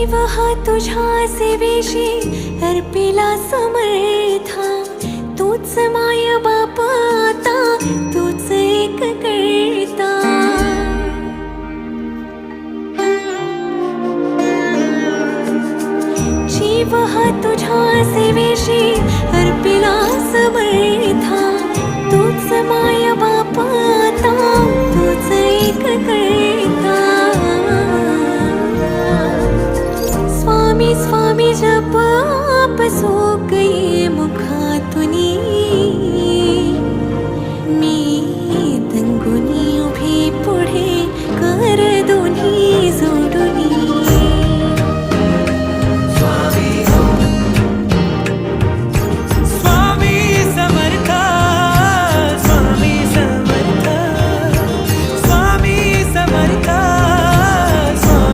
जीव हा तुझ्या सेवेशी अर्पिला समर्था, तूच माय बाप आता, तूच एक करता. जीव हा तुझ्या सेवेशी अर्पिला समर्था, तूच माय बाप आता, तूच एक करता. स्वामी स्वामी जप आपसो